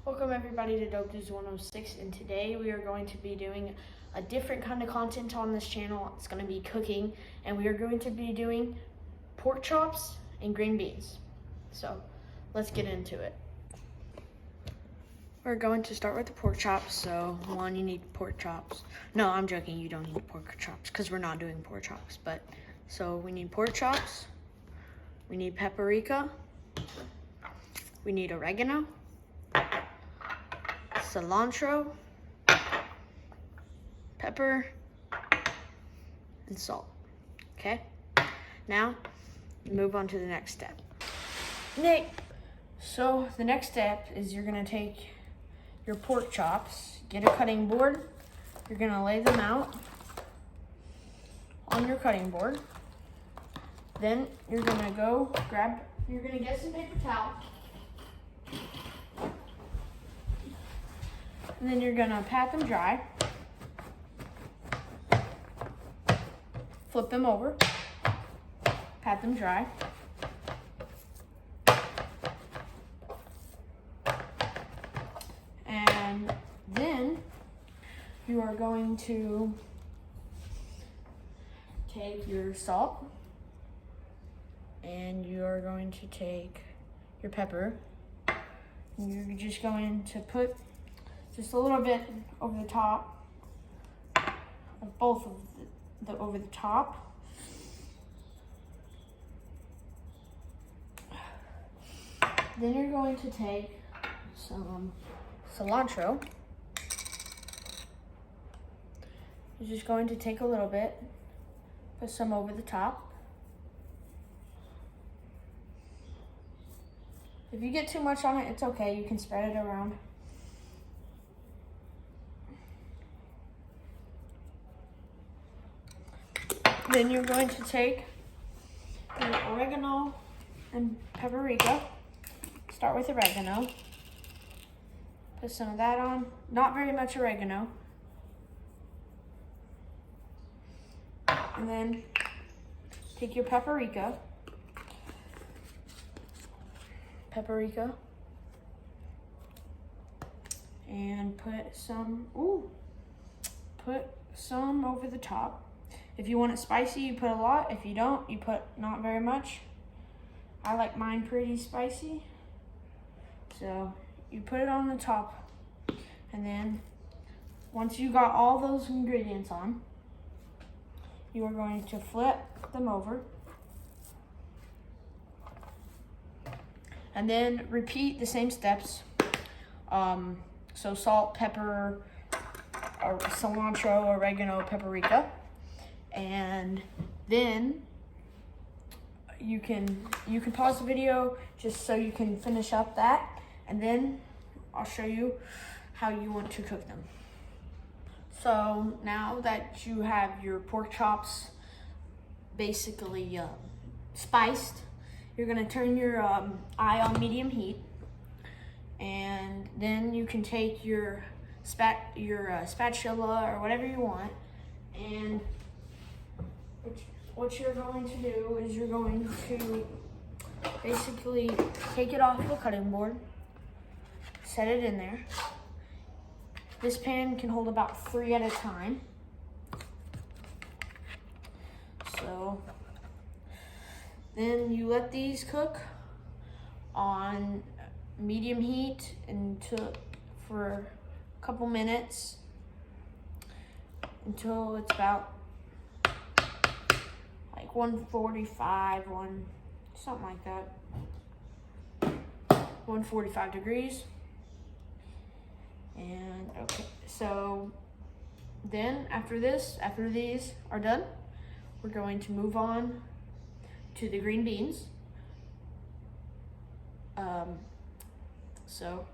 Welcome everybody to Dope Dudes 106, and today we are going to be doing a different kind of content on this channel. It's going to be cooking, and we are going to be doing pork chops and green beans. So let's get into it. We're going to start with the pork chops. So one, you need pork chops. No, I'm joking, you don't need pork chops because we're not doing pork chops. But so we need pork chops, we need paprika, we need oregano, cilantro, pepper, and salt. Okay? Now, move on to the next step. So the next step is you're gonna take your pork chops, get a cutting board, you're gonna lay them out on your cutting board. Then you're gonna you're gonna get some paper towel. And then you're gonna pat them dry, flip them over, pat them dry. And then you are going to take your salt and you are going to take your pepper. And you're just going to put just a little bit over the top of both of the over the top. Then you're going to take some cilantro. You're just going to take a little bit, put some over the top. If you get too much on it, it's okay, you can spread it around. Then you're going to take the oregano and paprika. Start with oregano. Put some of that on. Not very much oregano. And then take your paprika. And put some over the top. If you want it spicy, you put a lot. If you don't, you put not very much. I like mine pretty spicy. So you put it on the top. And then once you got all those ingredients on, you are going to flip them over. And then repeat the same steps. So salt, pepper, or cilantro, oregano, paprika. And then you can pause the video just so you can finish up that, and then I'll show you how you want to cook them. So now that you have your pork chops basically spiced, you're gonna turn your eye on medium heat, and then you can take your spatula or whatever you want, and what you're going to do is you're going to basically take it off the cutting board, set it in there. This pan can hold about 3 at a time. So then you let these cook on medium heat for a couple minutes until it's about 145, something like that. 145 degrees. And okay, so then after these are done, we're going to move on to the green beans. So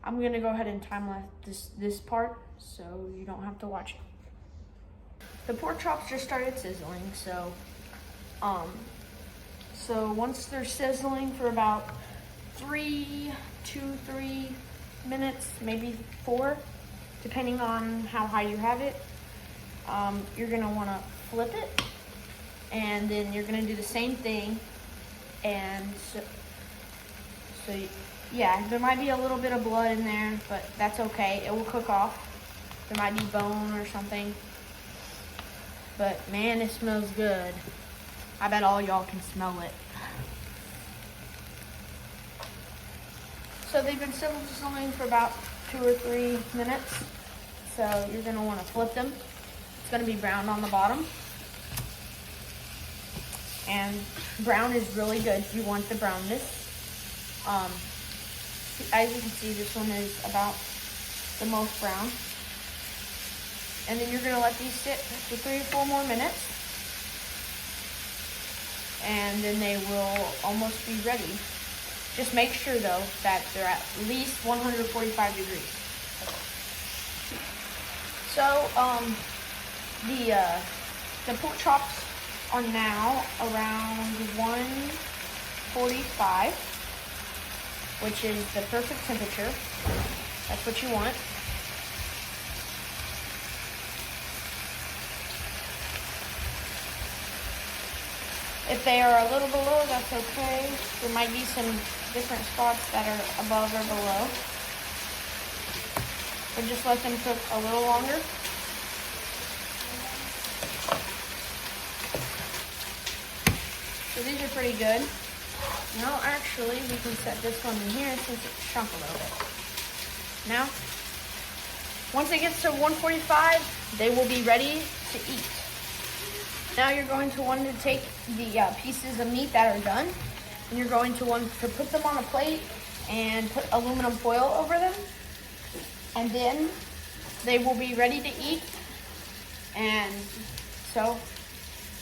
I'm gonna go ahead and time lapse this part so you don't have to watch it. The pork chops just started sizzling, so once they're sizzling for about 3 minutes, maybe 4, depending on how high you have it, you're gonna wanna flip it, and then you're gonna do the same thing, and so Yeah, there might be a little bit of blood in there, but that's okay. It will cook off. There might be bone or something. But man, it smells good. I bet all y'all can smell it. So they've been sizzling for about 2 or 3 minutes. So you're gonna wanna flip them. It's gonna be brown on the bottom. And brown is really good. You want the brownness. As you can see, this one is about the most brown. And then you're gonna let these sit for 3 or 4 more minutes. And then they will almost be ready. Just make sure though that they're at least 145 degrees. So the pork chops are now around 145, which is the perfect temperature. That's what you want. If they are a little below, that's okay. There might be some different spots that are above or below. But just let them cook a little longer. So these are pretty good. Now actually, we can set this one in here since it shrunk a little bit. Now, once it gets to 145, they will be ready to eat. Now you're going to want to take the pieces of meat that are done, and you're going to want to put them on a plate and put aluminum foil over them. And then they will be ready to eat. And so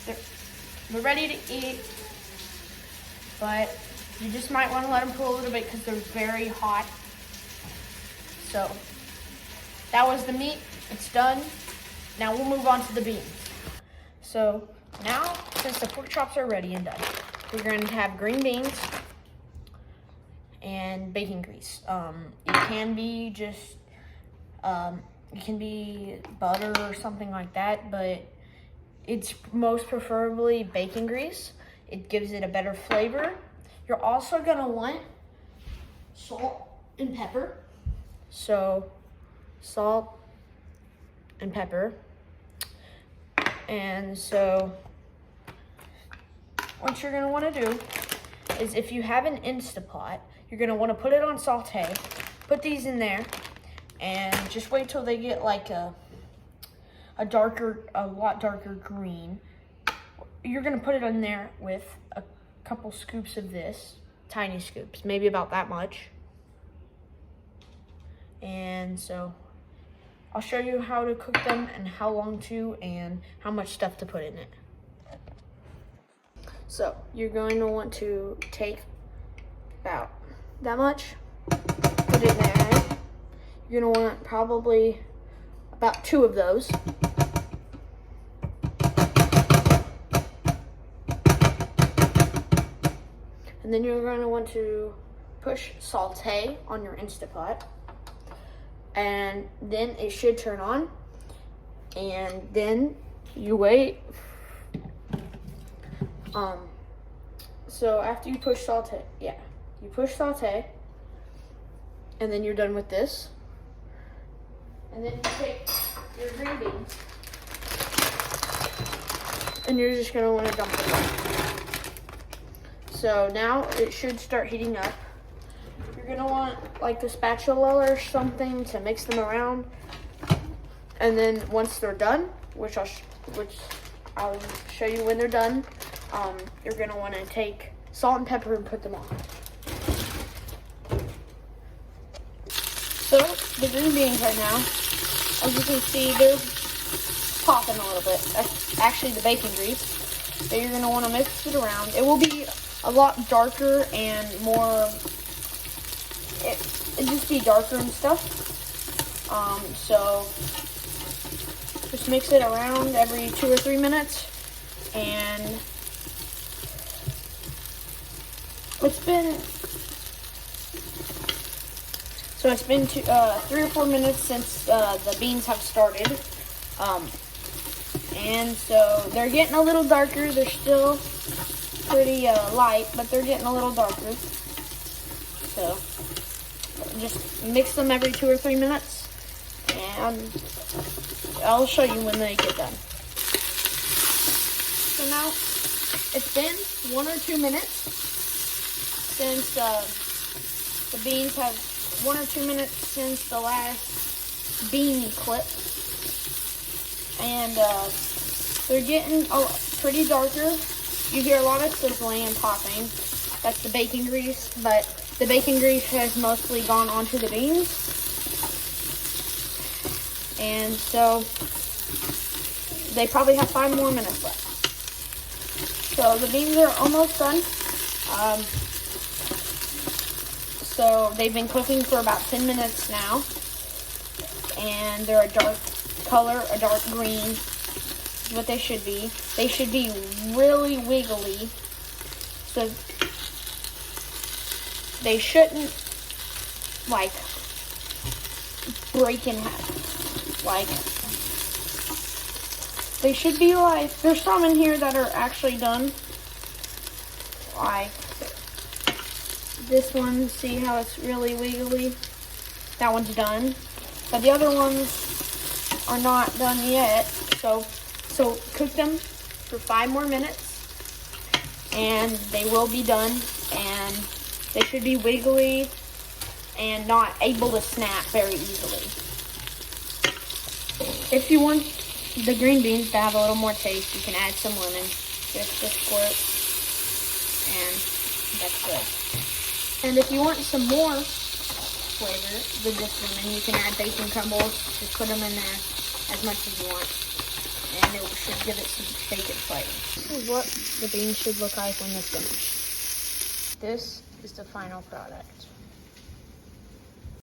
they're ready to eat, but you just might want to let them cool a little bit because they're very hot. So that was the meat. It's done. Now we'll move on to the beans. So now, since the pork chops are ready and done, we're going to have green beans and bacon grease. It can be just, it can be butter or something like that, but it's most preferably bacon grease. It gives it a better flavor. You're also going to want salt and pepper. So salt and pepper. And so what you're going to want to do is, if you have an Instapot, you're going to want to put it on saute, put these in there, and just wait till they get like a lot darker green. You're going to put it in there with a couple scoops of this, tiny scoops, maybe about that much. And so I'll show you how to cook them and how long to and how much stuff to put in it. So you're going to want to take about that much, put it in there. You're going to want probably about 2 of those. And then you're going to want to push saute on your Instapot. And then it should turn on, and then you wait. So after you push saute, you push saute, and then you're done with this. And then you take your green beans, and you're just gonna want to dump it in. So now it should start heating up. You're gonna want like the spatula or something to mix them around, and then once they're done, which I'll show you when they're done, you're gonna want to take salt and pepper and put them on. So the green beans right now, as you can see, they're popping a little bit. That's actually the bacon grease. So you're gonna want to mix it around. It will be a lot darker and more. It just be darker and stuff. So just mix it around every 2 or 3 minutes, and it's been 3 or 4 minutes since the beans have started, and so they're getting a little darker. They're still pretty light, but they're getting a little darker. So just mix them every 2 or 3 minutes, and I'll show you when they get done. So now it's been 1 or 2 minutes since the beans have 1 or 2 minutes since the last bean clip, and they're getting pretty darker. You hear a lot of sizzling and popping. That's the bacon grease, but the bacon grease has mostly gone onto the beans. And so they probably have 5 more minutes left. So the beans are almost done. So they've been cooking for about 10 minutes now. And they're a dark color, a dark green. Is what they should be. They should be really wiggly. So they shouldn't, like, break in half. Like, they should be like, there's some in here that are actually done. Like, this one, see how it's really wiggly? That one's done. But the other ones are not done yet. So cook them for 5 more minutes. And they will be done. And they should be wiggly and not able to snap very easily. If you want the green beans to have a little more taste, you can add some lemon, just a squirt, and that's good. And if you want some more flavor with this lemon, you can add bacon crumbles. Just put them in there as much as you want, and it should give it some bacon flavor. This is what the beans should look like when they're finished. This is the final product.